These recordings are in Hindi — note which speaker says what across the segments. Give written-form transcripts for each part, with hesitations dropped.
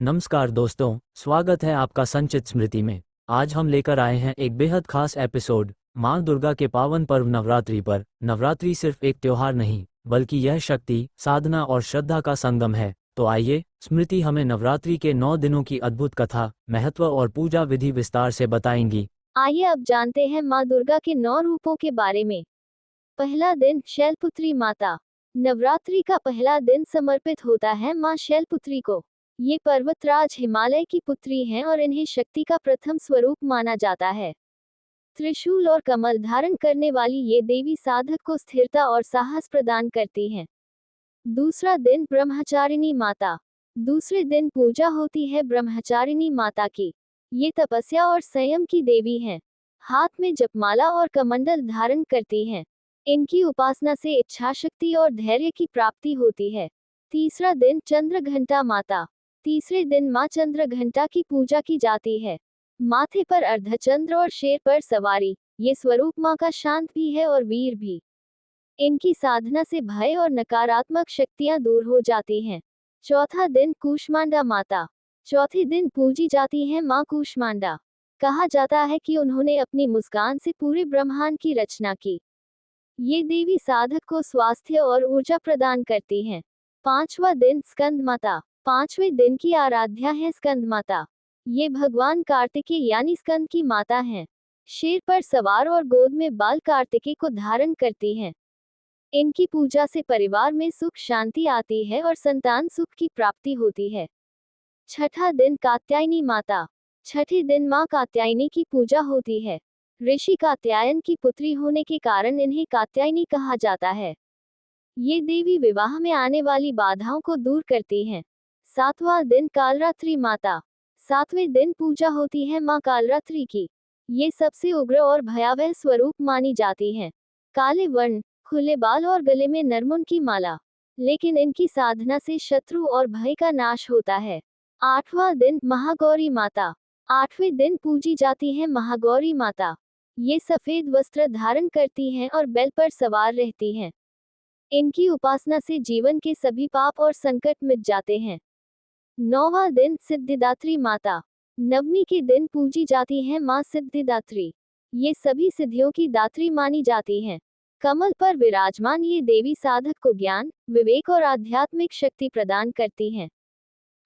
Speaker 1: नमस्कार दोस्तों, स्वागत है आपका संचित स्मृति में। आज हम लेकर आए हैं एक बेहद खास एपिसोड माँ दुर्गा के पावन पर्व नवरात्रि पर। नवरात्रि सिर्फ एक त्योहार नहीं, बल्कि यह शक्ति, साधना और श्रद्धा का संगम है। तो आइए, स्मृति हमें नवरात्रि के 9 दिनों की अद्भुत कथा, महत्व और पूजा विधि विस्तार से बताएंगी।
Speaker 2: आइए अब जानते हैं माँ दुर्गा के 9 रूपों के बारे में। पहला दिन, शैलपुत्री माता। नवरात्रि का पहला दिन समर्पित होता है माँ शैलपुत्री को। ये पर्वतराज हिमालय की पुत्री हैं और इन्हें शक्ति का प्रथम स्वरूप माना जाता है। त्रिशूल और कमल धारण करने वाली ये देवी साधक को स्थिरता और साहस प्रदान करती हैं। दूसरा दिन, ब्रह्मचारिणी माता। दूसरे दिन पूजा होती है ब्रह्मचारिणी माता की। ये तपस्या और संयम की देवी हैं। हाथ में जपमाला और कमंडल धारण करती हैं। इनकी उपासना से इच्छा शक्ति और धैर्य की प्राप्ति होती है। तीसरा दिन, चंद्रघंटा माता। तीसरे दिन माँ चंद्रघंटा की पूजा की जाती है। माथे पर अर्धचंद्र और शेर पर सवारी। ये स्वरूप माँ का शांत भी है और वीर भी। इनकी साधना से भय और नकारात्मक शक्तियां दूर हो जाती हैं। चौथा दिन, कूष्मांडा माता। चौथे दिन पूजी जाती है माँ कूष्मांडा। कहा जाता है कि उन्होंने अपनी मुस्कान से पूरे ब्रह्मांड की रचना की। ये देवी साधक को स्वास्थ्य और ऊर्जा प्रदान करती हैं। पांचवा दिन, स्कंद माता। पांचवें दिन की आराध्या है स्कंद माता। ये भगवान कार्तिकेय यानी स्कंद की माता हैं। शेर पर सवार और गोद में बाल कार्तिकेय को धारण करती हैं। इनकी पूजा से परिवार में सुख शांति आती है और संतान सुख की प्राप्ति होती है। छठा दिन, कात्यायनी माता। छठे दिन माँ कात्यायनी की पूजा होती है। ऋषि कात्यायन की पुत्री होने के कारण इन्हें कात्यायनी कहा जाता है। ये देवी विवाह में आने वाली बाधाओं को दूर करती हैं। सातवां दिन, कालरात्रि माता। सातवें दिन पूजा होती है माँ कालरात्रि की। ये सबसे उग्र और भयावह स्वरूप मानी जाती हैं। काले वर्ण, खुले बाल और गले में नरमुन की माला। लेकिन इनकी साधना से शत्रु और भय का नाश होता है। आठवां दिन, महागौरी माता। आठवें दिन पूजी जाती है महागौरी माता। ये सफेद वस्त्र धारण करती हैं और बैल पर सवार रहती हैं। इनकी उपासना से जीवन के सभी पाप और संकट मिट जाते हैं। नौवां दिन, सिद्धिदात्री माता। नवमी के दिन पूजी जाती है माँ सिद्धिदात्री। ये सभी सिद्धियों की दात्री मानी जाती हैं। कमल पर विराजमान ये देवी साधक को ज्ञान, विवेक और आध्यात्मिक शक्ति प्रदान करती हैं।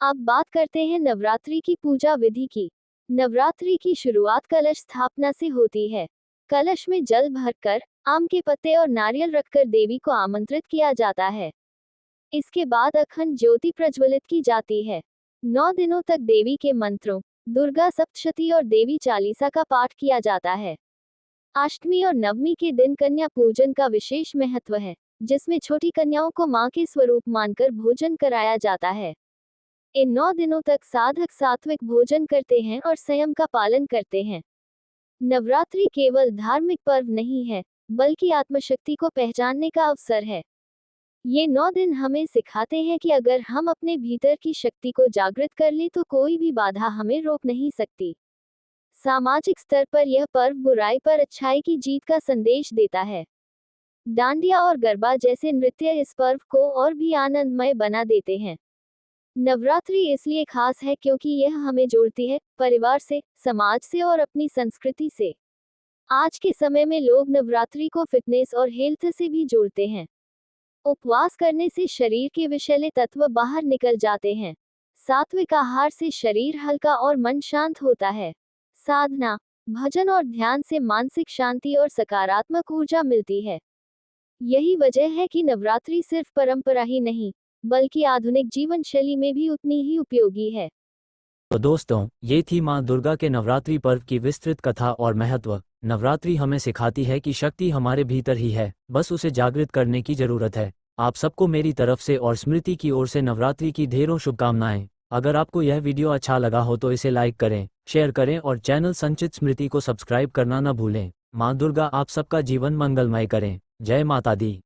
Speaker 2: अब बात करते हैं नवरात्रि की पूजा विधि की। नवरात्रि की शुरुआत कलश स्थापना से होती है। कलश में जल भरकर, आम के पत्ते और नारियल रखकर देवी को आमंत्रित किया जाता है। इसके बाद अखंड ज्योति प्रज्वलित की जाती है। 9 दिनों तक देवी के मंत्रों, दुर्गा सप्तशती और देवी चालीसा का पाठ किया जाता है। अष्टमी और नवमी के दिन कन्या पूजन का विशेष महत्व है, जिसमें छोटी कन्याओं को मां के स्वरूप मानकर भोजन कराया जाता है। इन 9 दिनों तक साधक सात्विक भोजन करते हैं और संयम का पालन करते हैं। नवरात्रि केवल धार्मिक पर्व नहीं है, बल्कि आत्मशक्ति को पहचानने का अवसर है। ये 9 दिन हमें सिखाते हैं कि अगर हम अपने भीतर की शक्ति को जागृत कर लें तो कोई भी बाधा हमें रोक नहीं सकती। सामाजिक स्तर पर यह पर्व बुराई पर अच्छाई की जीत का संदेश देता है। डांडिया और गरबा जैसे नृत्य इस पर्व को और भी आनंदमय बना देते हैं। नवरात्रि इसलिए खास है क्योंकि यह हमें जोड़ती है परिवार से, समाज से और अपनी संस्कृति से। आज के समय में लोग नवरात्रि को फिटनेस और हेल्थ से भी जोड़ते हैं। उपवास करने से शरीर के विषैले तत्व बाहर निकल जाते हैं। सात्विक आहार से शरीर हल्का और मन शांत होता है। साधना, भजन और ध्यान से मानसिक शांति और सकारात्मक ऊर्जा मिलती है। यही वजह है कि नवरात्रि सिर्फ परंपरा ही नहीं, बल्कि आधुनिक जीवन शैली में भी उतनी ही उपयोगी है।
Speaker 1: तो दोस्तों, ये थी माँ दुर्गा के नवरात्रि पर्व की विस्तृत कथा और महत्व। नवरात्रि हमें सिखाती है कि शक्ति हमारे भीतर ही है, बस उसे जागृत करने की जरूरत है। आप सबको मेरी तरफ से और स्मृति की ओर से नवरात्रि की ढेरों शुभकामनाएं। अगर आपको यह वीडियो अच्छा लगा हो तो इसे लाइक करें, शेयर करें और चैनल संचित स्मृति को सब्सक्राइब करना न भूलें। माँ दुर्गा आप सबका जीवन मंगलमय करें। जय माता दी।